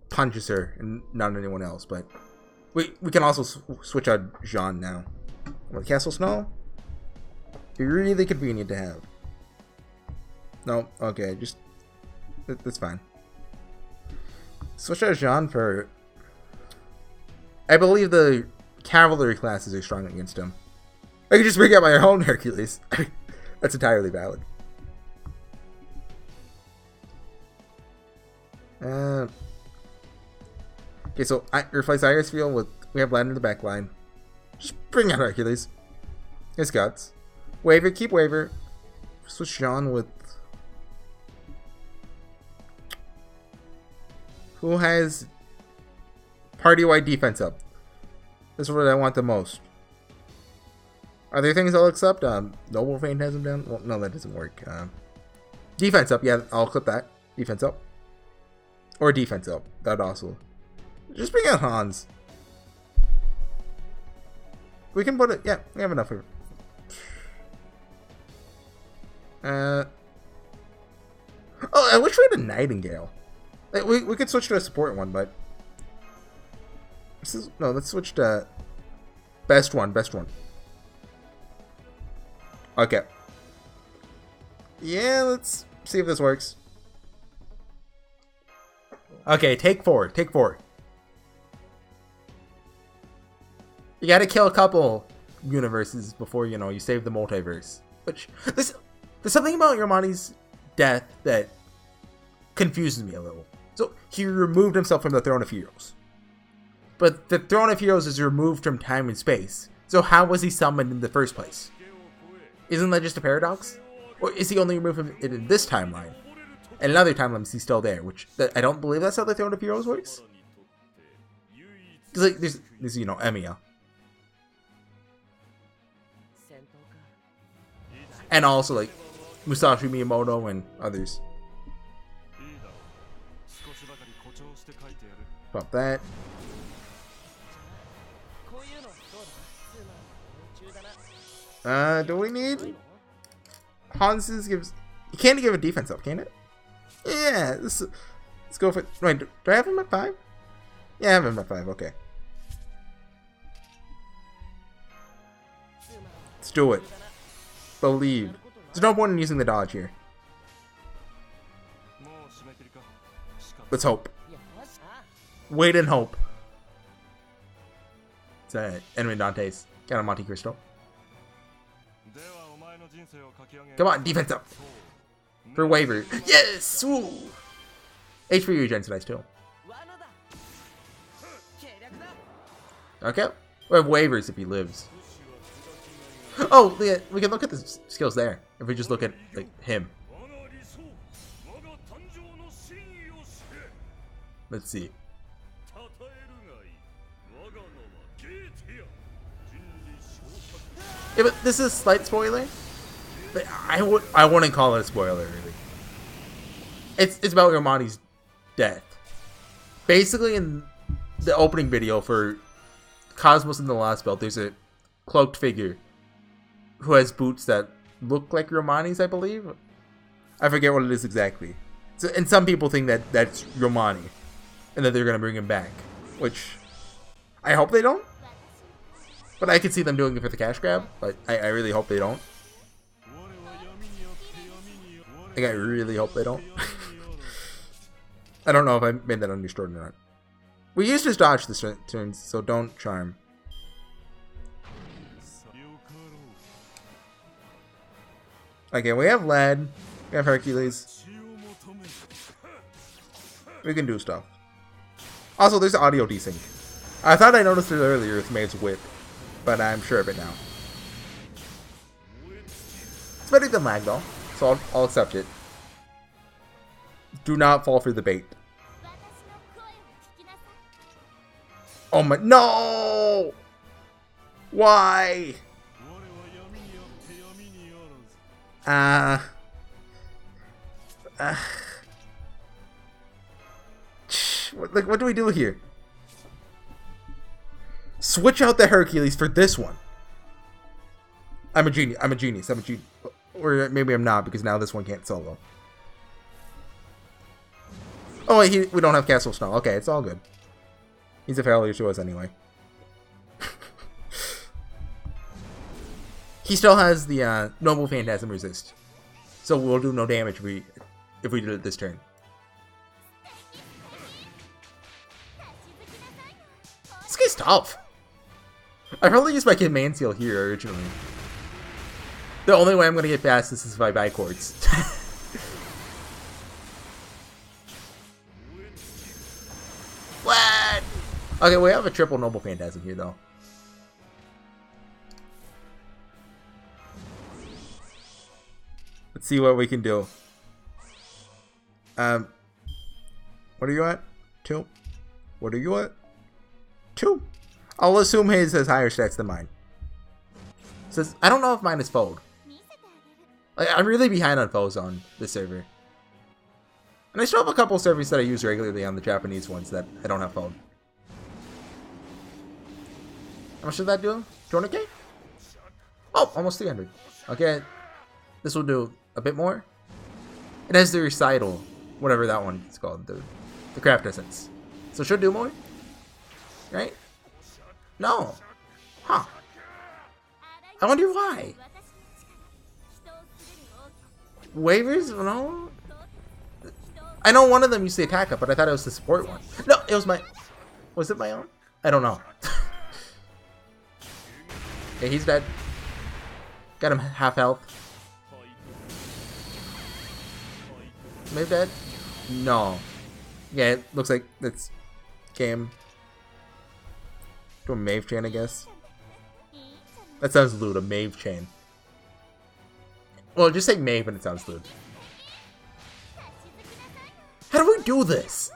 punches her and not anyone else. But we can also switch out Jean now. With Castle Snow? Be really convenient to have. No, okay, just... That's fine. Switch out Jean for... I believe the cavalry classes are strong against him. I could just bring out my own Hercules. That's entirely valid. Okay, so I replace Iris Field with... We have land in the back line. Just bring out Hercules. His guts. Waver, keep Waver. Switch Jean with... Who has party-wide defense up? This is what I want the most. Are there things I'll accept? Noble Phantasm down? Well, no, that doesn't work. Defense up, yeah, I'll clip that. Defense up. Or defense up. That also. Just bring out Hans. We can put it, yeah, we have enough of it. Oh, I wish we had a Nightingale. Like, we could switch to a support one, but... No, let's switch to... Best one. Okay. Yeah, let's see if this works. Okay, take 4. You gotta kill a couple universes before, you know, you save the multiverse. Which, there's something about Yarmani's death that confuses me a little. So, he removed himself from the Throne of Heroes. But the Throne of Heroes is removed from time and space. So how was he summoned in the first place? Isn't that just a paradox? Or is he only removed from it in this timeline? And in other timelines, he's still there, which I don't believe that's how the Throne of Heroes works. Because, like, there's, you know, Emiya. And also, like, Musashi Miyamoto and others. Pop that. Do we need... Hans's gives... You can't give a defense up, can it? Yeah, let's go for... Wait, do I have him at 5? Yeah, I have him at 5. Okay. Let's do it. Believe. There's no point in using the dodge here. Let's hope. Wait and hope. It's enemy Dante's. Got a Monte Cristo. Come on, defense up. For waiver. Yes! Woo! HP regen's nice too. Okay. We have waivers if he lives. Oh, yeah, we can look at the skills there. If we just look at like him. Let's see. Yeah, but this is a slight spoiler. But I wouldn't call it a spoiler really. It's about Romani's death. Basically, in the opening video for Cosmos and the Lost Belt, there's a cloaked figure who has boots that look like Romani's, I believe. I forget what it is exactly. So, and some people think that that's Romani, and that they're gonna bring him back, which I hope they don't. But I could see them doing it for the cash grab. But I really hope they don't. Like, I really hope they don't. I don't know if I made that understood or not. We used his dodge this turn, so don't charm. Okay, we have Lad. We have Hercules. We can do stuff. Also, there's audio desync. I thought I noticed it earlier with Maeve's whip, but I'm sure of it now. It's better than lag though, so I'll accept it. Do not fall for the bait. Oh my, no! Why? What do we do here? Switch out the Hercules for this one. I'm a genius. I'm a genius. I'm a genius. Or maybe I'm not, because now this one can't solo. Oh wait, we don't have Castle Snow. Okay, it's all good. He's a failure to us anyway. He still has the Noble Phantasm resist, so we'll do no damage if we did it this turn. This guy's tough. I probably used my Command Seal here originally. The only way I'm gonna get past this is if I buy Quartz. What? Okay, we have a triple Noble Phantasm here though. Let's see what we can do. What are you at? 2. What are you at? 2. I'll assume his has higher stats than mine. Says I don't know if mine is fold. I'm really behind on foes on this server. And I still have a couple servers that I use regularly on the Japanese ones that I don't have fold. How much did that do? 200k? Oh, almost 300. Okay. This will do a bit more. It has the recital, whatever that one is called, the craft essence. So it should do more? Right? No. Huh. I wonder why. Waivers? No? I know one of them used the attack up, but I thought it was the support one. No, it was my... Was it my own? I don't know. Okay, he's dead. Got him half health. Maybe dead? No. Yeah, it looks like it's game. Do a Maeve chain, I guess. That sounds lewd, a Maeve chain. Well, just say Maeve and it sounds lewd. How do we do this?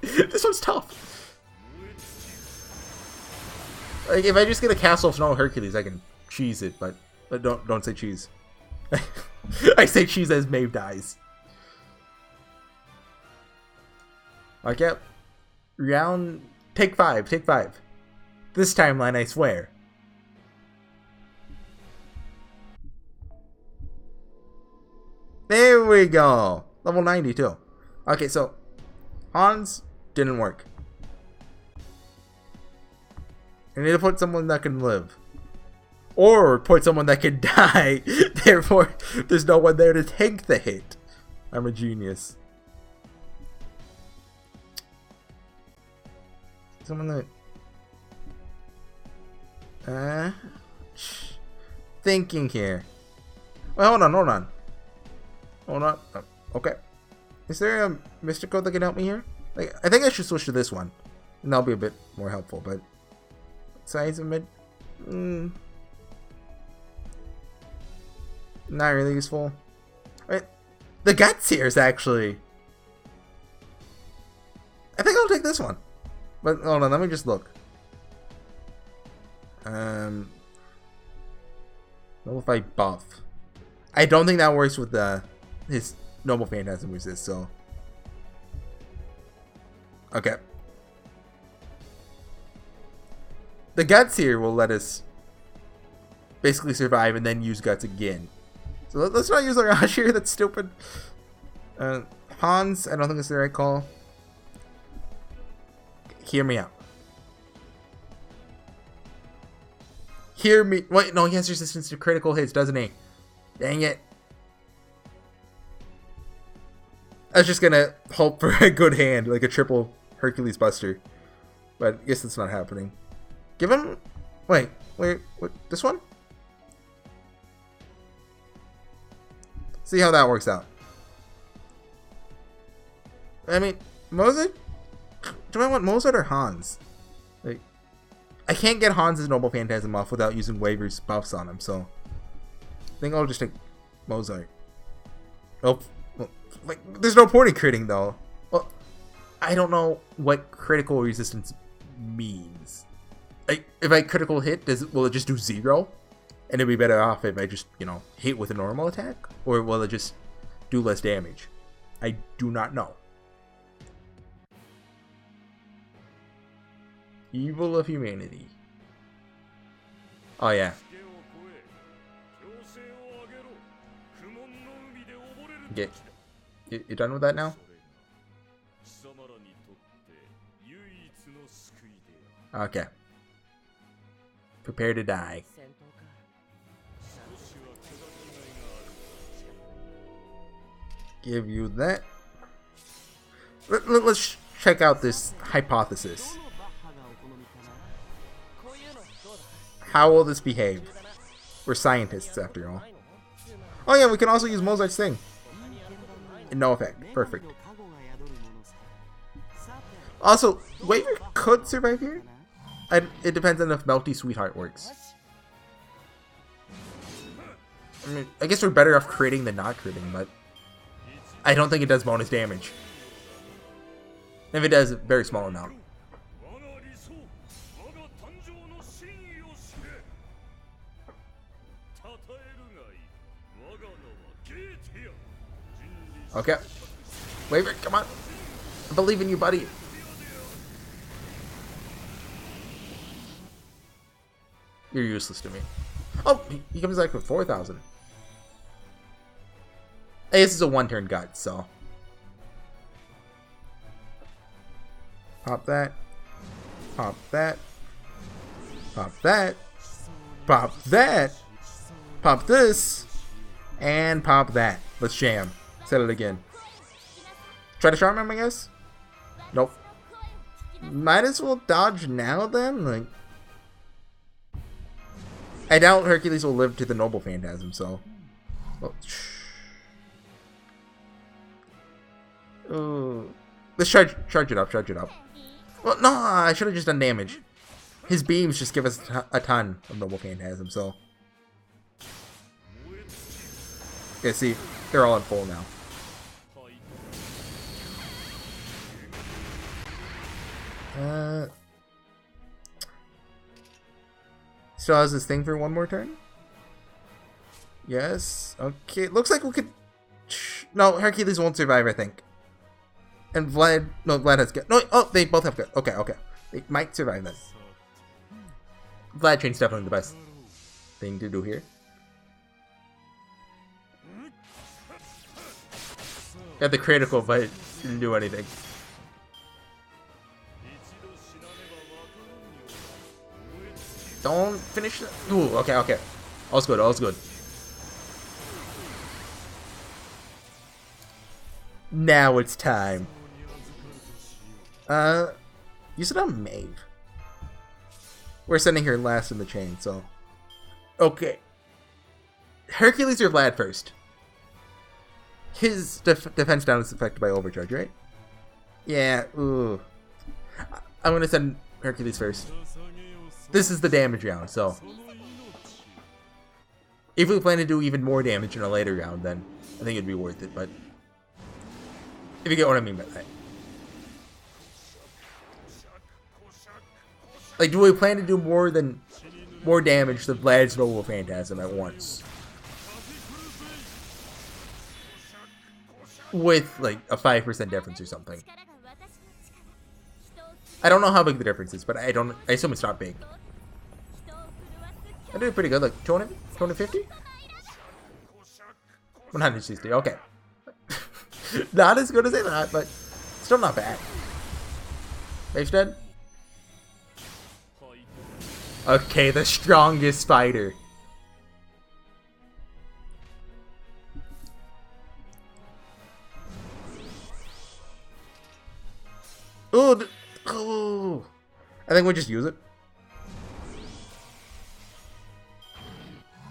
This one's tough. Like, if I just get a Castle of Snow Hercules, I can cheese it, but don't say cheese. I say cheese as Maeve dies. Okay. Round... Take 5. Take 5. This timeline, I swear. There we go. Level 92. Okay, so... Hans didn't work. I need to put someone that can live. Or put someone that can die. Therefore, there's no one there to tank the hit. I'm a genius. Someone that... thinking here. Wait, hold on. Hold on. Oh, okay. Is there a mystical that can help me here? Like, I think I should switch to this one. And that'll be a bit more helpful, but... size of mid... not really useful. Right. The guts here is actually... I think I'll take this one. But hold on, let me just look. Noble Fight buff. I don't think that works with his Noble Phantasm resist, so... okay. The guts here will let us basically survive and then use guts again. So let's not use our Ash here, that's stupid. Hans, I don't think it's the right call. Hear me out. Hear me. Wait, no, he has resistance to critical hits, doesn't he? Dang it. I was just gonna hope for a good hand, like a triple Hercules Buster. But I guess that's not happening. Give him... wait, what? This one? See how that works out. I mean, Mozart? Do I want Mozart or Hans? Like, I can't get Hans' Noble Phantasm off without using waivers buffs on him, so... I think I'll just take Mozart. Oh, well, like, there's no point in critting, though. Well, I don't know what critical resistance means. Like, if I critical hit, will it just do 0? And it'd be better off if I just, you know, hit with a normal attack? Or will it just do less damage? I do not know. Evil of humanity. Oh yeah. Okay. You done with that now? Okay. Prepare to die. Give you that. Let's check out this hypothesis. How will this behave? We're scientists, after all. Oh yeah, we can also use Mozart's thing. No effect. Perfect. Also, Waver could survive here. It depends on if Melty Sweetheart works. I mean, I guess we're better off critting than not critting, but I don't think it does bonus damage. If it does, a very small amount. Okay. Waver, come on. I believe in you, buddy. You're useless to me. Oh, he comes back with 4,000. I guess it's a one-turn gut, so. Pop that. Pop that. Pop that. Pop that. Pop this. And pop that. Let's jam. Set it again. Try to charm him, I guess? Nope. Might as well dodge now, then? Like, I doubt Hercules will live to the Noble Phantasm, so... well, let's charge it up, charge it up. Well, no, I should have just done damage. His beams just give us a ton of Noble Phantasm, so... yeah, see, they're all in full now. Still has this thing for one more turn? Yes. Okay, looks like we could... no, Hercules won't survive, I think. And Vlad... no, Vlad has good... no, oh, they both have good. Okay, okay. They might survive then. Vlad Train's definitely the best thing to do here. Got the critical, but didn't do anything. Don't finish. Ooh, okay, okay. All's good, all's good. Now it's time. You said I'm Maeve. We're sending her last in the chain, so. Okay. Hercules or Vlad first? His defense down is affected by overcharge, right? Yeah, ooh. I'm gonna send Hercules first. This is the damage round, so. If we plan to do even more damage in a later round, then I think it'd be worth it, but. If you get what I mean by that. Like, do we plan to do more damage to Vlad's Noble Phantasm at once? With, like, a 5% difference or something. I don't know how big the difference is, but I assume it's not big. I did pretty good, like 200, 250? 160, okay. Not as good as I thought, but still not bad. Mage dead? Okay, the strongest fighter. Ooh, oh. I think we'll just use it.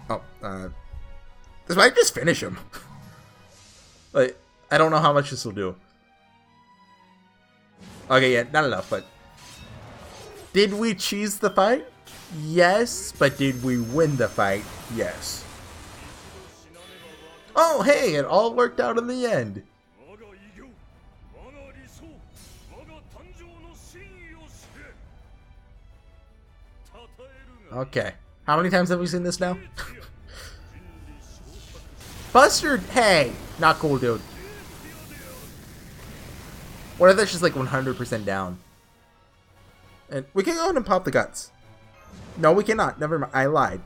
Oh, this might just finish him. Like, I don't know how much this will do. Okay, yeah, not enough, but... Did we cheese the fight? Yes, but did we win the fight? Yes. Oh, hey, it all worked out in the end. Okay. How many times have we seen this now? Buster, hey! Not cool, dude. What if that's just like 100% down? And we can go ahead and pop the guts. No, we cannot. Never mind. I lied.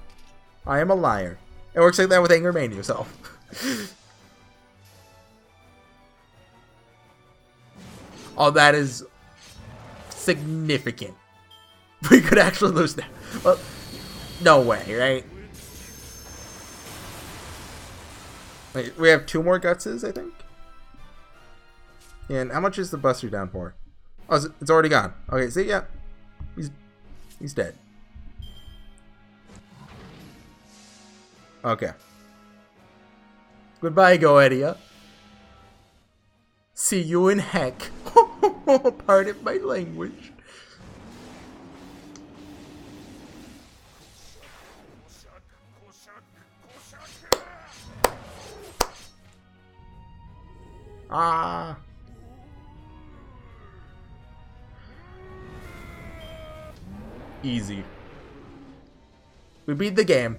I am a liar. It works like that with Anger Mania, so. Oh, that is significant. We could actually lose that. Well, no way, right? Wait, we have 2 more gutses, I think. And how much is the Buster down for? Oh, it's already gone. Okay, see, yeah, he's dead. Okay. Goodbye, Goetia. See you in heck. Pardon my language. Ah. Easy. We beat the game.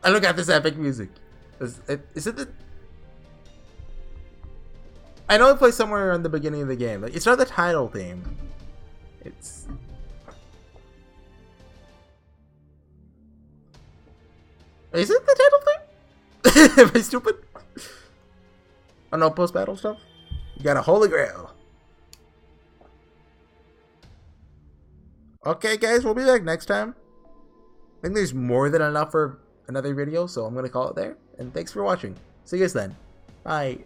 And look at this epic music. Is it the... I know it plays somewhere in the beginning of the game. Like, it's not the title theme. It's... Is it the title theme? Am I stupid? Oh no, post-battle stuff? You got a Holy Grail. Okay, guys, we'll be back next time. I think there's more than enough for another video, so I'm going to call it there. And thanks for watching. See you guys then. Bye.